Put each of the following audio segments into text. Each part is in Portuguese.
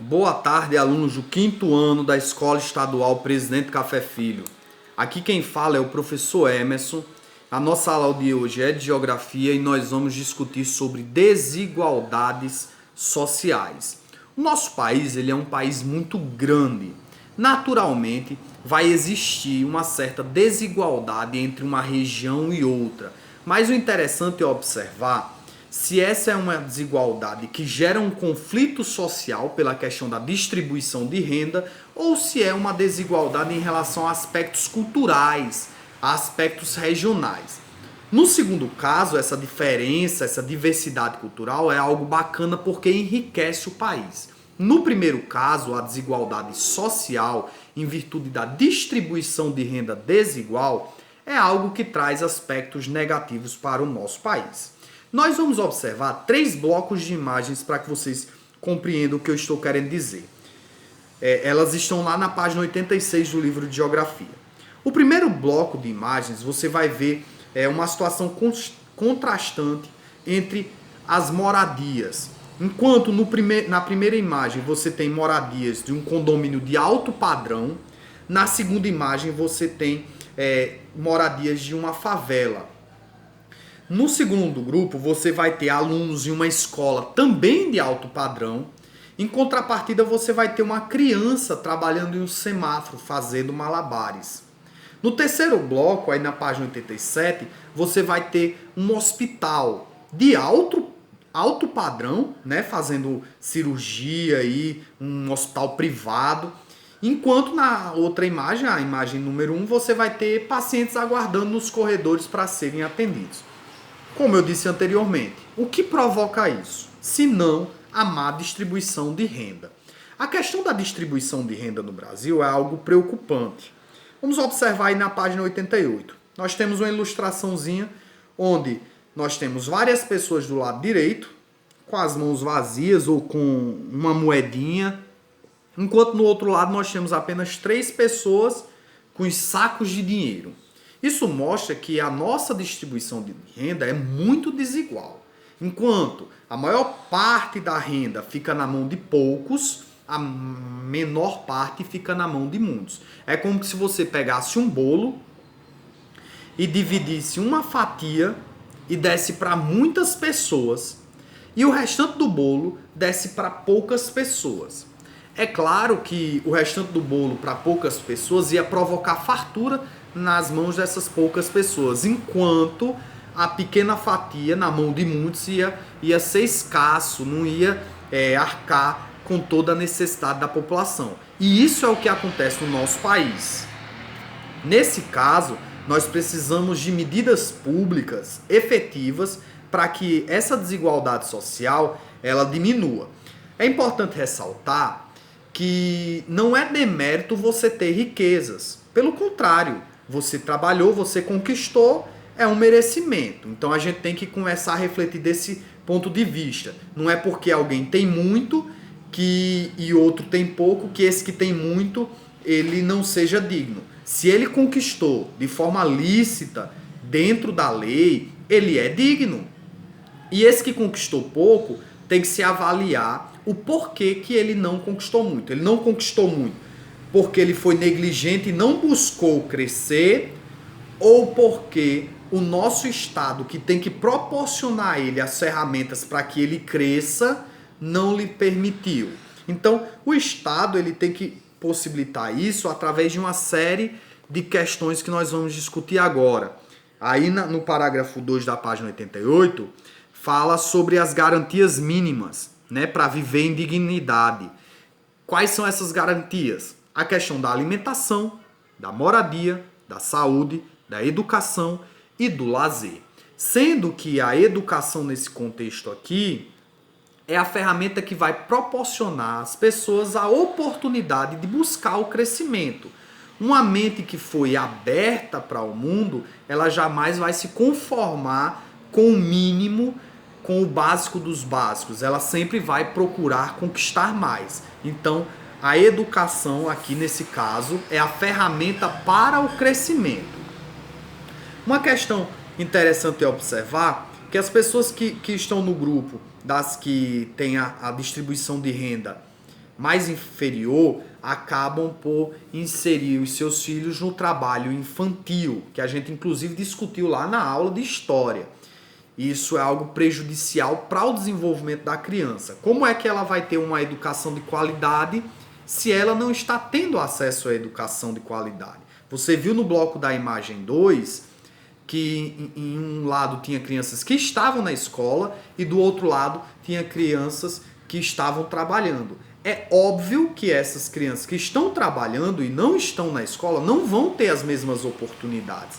Boa tarde, alunos do quinto ano da Escola Estadual Presidente Café Filho. Aqui quem fala é o professor Emerson. A nossa aula de hoje é de Geografia e nós vamos discutir sobre desigualdades sociais. O nosso país ele é um país muito grande. Naturalmente, vai existir uma certa desigualdade entre uma região e outra. Mas o interessante é observar se essa é uma desigualdade que gera um conflito social pela questão da distribuição de renda ou se é uma desigualdade em relação a aspectos culturais, a aspectos regionais. No segundo caso, essa diferença, essa diversidade cultural é algo bacana porque enriquece o país. No primeiro caso, a desigualdade social, em virtude da distribuição de renda desigual, é algo que traz aspectos negativos para o nosso país. Nós vamos observar 3 blocos de imagens para que vocês compreendam o que eu estou querendo dizer. Elas estão lá na página 86 do livro de Geografia. O primeiro bloco de imagens, você vai ver uma situação contrastante entre as moradias. Enquanto na primeira imagem você tem moradias de um condomínio de alto padrão, na segunda imagem você tem moradias de uma favela. No segundo grupo, você vai ter alunos em uma escola também de alto padrão. Em contrapartida, você vai ter uma criança trabalhando em um semáforo, fazendo malabares. No terceiro bloco, aí na página 87, você vai ter um hospital de alto padrão, né, fazendo cirurgia aí, um hospital privado. Enquanto na outra imagem, a imagem número 1, você vai ter pacientes aguardando nos corredores para serem atendidos. Como eu disse anteriormente, o que provoca isso? Se não a má distribuição de renda. A questão da distribuição de renda no Brasil é algo preocupante. Vamos observar aí na página 88. Nós temos uma ilustraçãozinha onde nós temos várias pessoas do lado direito, com as mãos vazias ou com uma moedinha, enquanto no outro lado nós temos apenas 3 pessoas com os sacos de dinheiro. Isso mostra que a nossa distribuição de renda é muito desigual. Enquanto a maior parte da renda fica na mão de poucos, a menor parte fica na mão de muitos. É como se você pegasse um bolo e dividisse uma fatia e desse para muitas pessoas e o restante do bolo desse para poucas pessoas. É claro que o restante do bolo para poucas pessoas ia provocar fartura nas mãos dessas poucas pessoas, enquanto a pequena fatia na mão de muitos ia ser escasso, não ia arcar com toda a necessidade da população. E isso é o que acontece no nosso país. Nesse caso, nós precisamos de medidas públicas efetivas para que essa desigualdade social ela diminua. É importante ressaltar que não é demérito você ter riquezas. Pelo contrário, você trabalhou, você conquistou, é um merecimento. Então a gente tem que começar a refletir desse ponto de vista. Não é porque alguém tem muito e outro tem pouco, que esse que tem muito, ele não seja digno. Se ele conquistou de forma lícita, dentro da lei, ele é digno. E esse que conquistou pouco, tem que se avaliar o porquê que ele não conquistou muito. Ele não conquistou muito porque ele foi negligente e não buscou crescer, ou porque o nosso Estado, que tem que proporcionar a ele as ferramentas para que ele cresça, não lhe permitiu. Então, o Estado ele tem que possibilitar isso através de uma série de questões que nós vamos discutir agora. Aí no parágrafo 2 da página 88, fala sobre as garantias mínimas, né, para viver em dignidade. Quais são essas garantias? A questão da alimentação, da moradia, da saúde, da educação e do lazer. Sendo que a educação nesse contexto aqui é a ferramenta que vai proporcionar às pessoas a oportunidade de buscar o crescimento. Uma mente que foi aberta para o mundo, ela jamais vai se conformar com o mínimo, com o básico dos básicos. Ela sempre vai procurar conquistar mais. Então, a educação aqui nesse caso é a ferramenta para o crescimento. Uma questão interessante é observar que as pessoas que estão no grupo das que têm a distribuição de renda mais inferior acabam por inserir os seus filhos no trabalho infantil, que a gente inclusive discutiu lá na aula de história. Isso é algo prejudicial para o desenvolvimento da criança. Como é que ela vai ter uma educação de qualidade se ela não está tendo acesso à educação de qualidade? Você viu no bloco da imagem 2 que em um lado tinha crianças que estavam na escola e do outro lado tinha crianças que estavam trabalhando. É óbvio que essas crianças que estão trabalhando e não estão na escola não vão ter as mesmas oportunidades.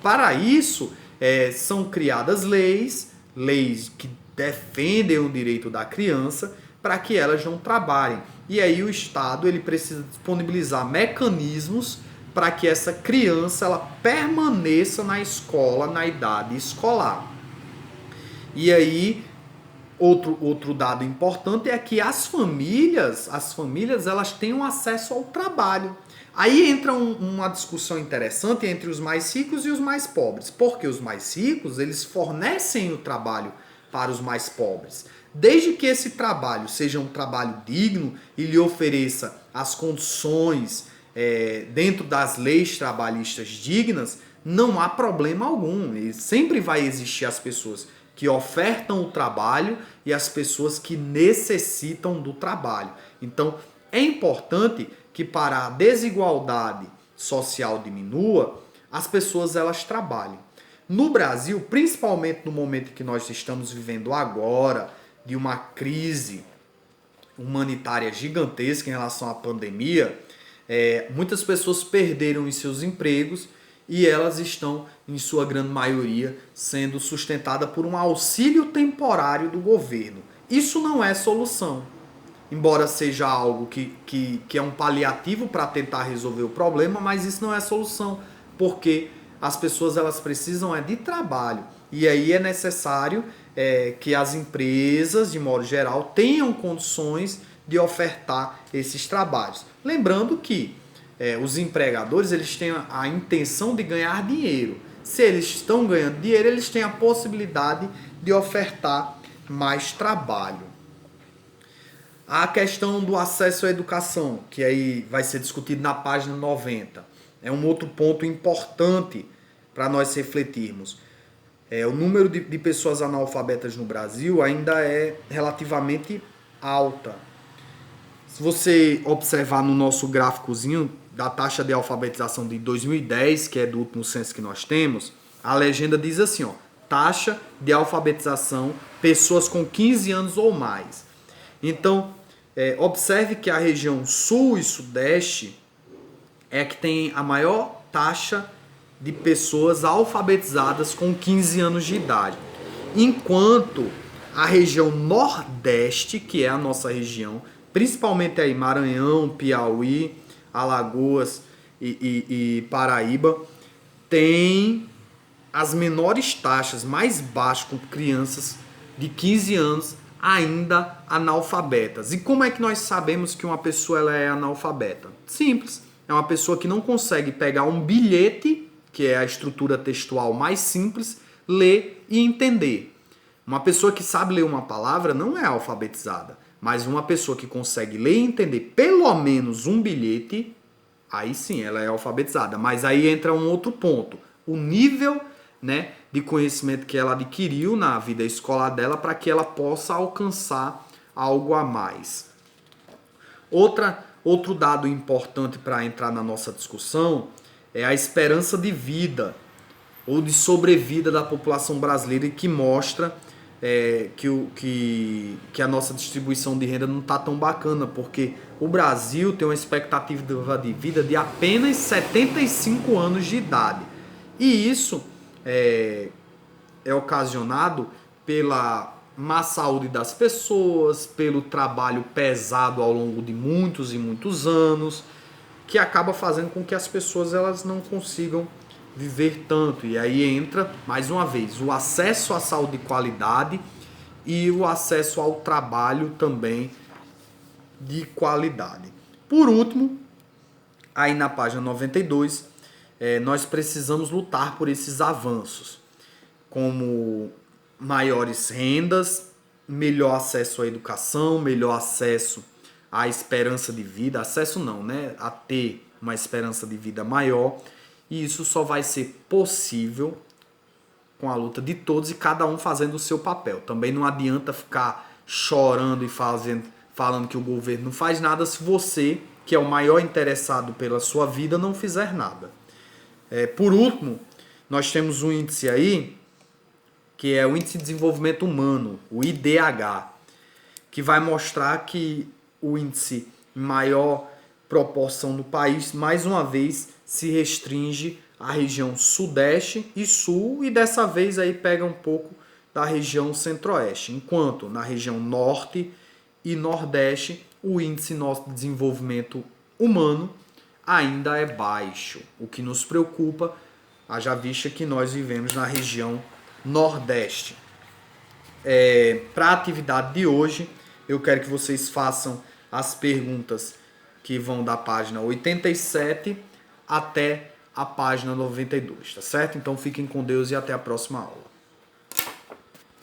Para isso, são criadas leis que defendem o direito da criança para que elas não trabalhem. E aí o Estado ele precisa disponibilizar mecanismos para que essa criança ela permaneça na escola, na idade escolar. E aí, outro dado importante é que as famílias elas tenham acesso ao trabalho. Aí entra uma discussão interessante entre os mais ricos e os mais pobres. Porque os mais ricos, eles fornecem o trabalho para os mais pobres. Desde que esse trabalho seja um trabalho digno e lhe ofereça as condições dentro das leis trabalhistas dignas, não há problema algum. E sempre vai existir as pessoas que ofertam o trabalho e as pessoas que necessitam do trabalho. Então, é importante que para a desigualdade social diminua, as pessoas elas trabalhem. No Brasil, principalmente no momento que nós estamos vivendo agora, de uma crise humanitária gigantesca em relação à pandemia, muitas pessoas perderam os seus empregos e elas estão, em sua grande maioria, sendo sustentadas por um auxílio temporário do governo. Isso não é solução. Embora seja algo que é um paliativo para tentar resolver o problema, mas isso não é solução, porque as pessoas elas precisam de trabalho. E aí é necessário que as empresas, de modo geral, tenham condições de ofertar esses trabalhos. Lembrando que os empregadores eles têm a intenção de ganhar dinheiro. Se eles estão ganhando dinheiro, eles têm a possibilidade de ofertar mais trabalho. A questão do acesso à educação, que aí vai ser discutido na página 90, é um outro ponto importante para nós refletirmos. O número de pessoas analfabetas no Brasil ainda é relativamente alta. Se você observar no nosso gráficozinho da taxa de alfabetização de 2010, que é do último censo que nós temos, a legenda diz assim, taxa de alfabetização, pessoas com 15 anos ou mais. Então, observe que a região sul e sudeste é que tem a maior taxa de pessoas alfabetizadas com 15 anos de idade. Enquanto a região nordeste, que é a nossa região, principalmente aí Maranhão, Piauí, Alagoas e Paraíba, tem as menores taxas, mais baixas, com crianças de 15 anos ainda analfabetas. E como é que nós sabemos que uma pessoa ela é analfabeta? Simples. É uma pessoa que não consegue pegar um bilhete, que é a estrutura textual mais simples, ler e entender. Uma pessoa que sabe ler uma palavra não é alfabetizada, mas uma pessoa que consegue ler e entender pelo menos um bilhete, aí sim ela é alfabetizada. Mas aí entra um outro ponto, o nível, de conhecimento que ela adquiriu na vida escolar dela para que ela possa alcançar algo a mais. Outro dado importante para entrar na nossa discussão é a esperança de vida ou de sobrevida da população brasileira, que mostra que a nossa distribuição de renda não está tão bacana, porque o Brasil tem uma expectativa de vida de apenas 75 anos de idade. E isso é ocasionado pela má saúde das pessoas, pelo trabalho pesado ao longo de muitos e muitos anos, que acaba fazendo com que as pessoas elas não consigam viver tanto. E aí entra, mais uma vez, o acesso à saúde de qualidade e o acesso ao trabalho também de qualidade. Por último, aí na página 92, nós precisamos lutar por esses avanços, como maiores rendas, melhor acesso à educação, melhor acesso à esperança de vida, acesso não, né? A ter uma esperança de vida maior. E isso só vai ser possível com a luta de todos e cada um fazendo o seu papel. Também não adianta ficar chorando e falando que o governo não faz nada se você, que é o maior interessado pela sua vida, não fizer nada. Por último, nós temos um índice aí, que é o Índice de Desenvolvimento Humano, o IDH, que vai mostrar que o índice em maior proporção no país, mais uma vez, se restringe à região sudeste e sul, e dessa vez aí pega um pouco da região centro-oeste, enquanto na região norte e nordeste o índice nosso de desenvolvimento humano ainda é baixo, o que nos preocupa, haja vista que nós vivemos na região nordeste. Para a atividade de hoje, eu quero que vocês façam as perguntas que vão da página 87 até a página 92, tá certo? Então fiquem com Deus e até a próxima aula.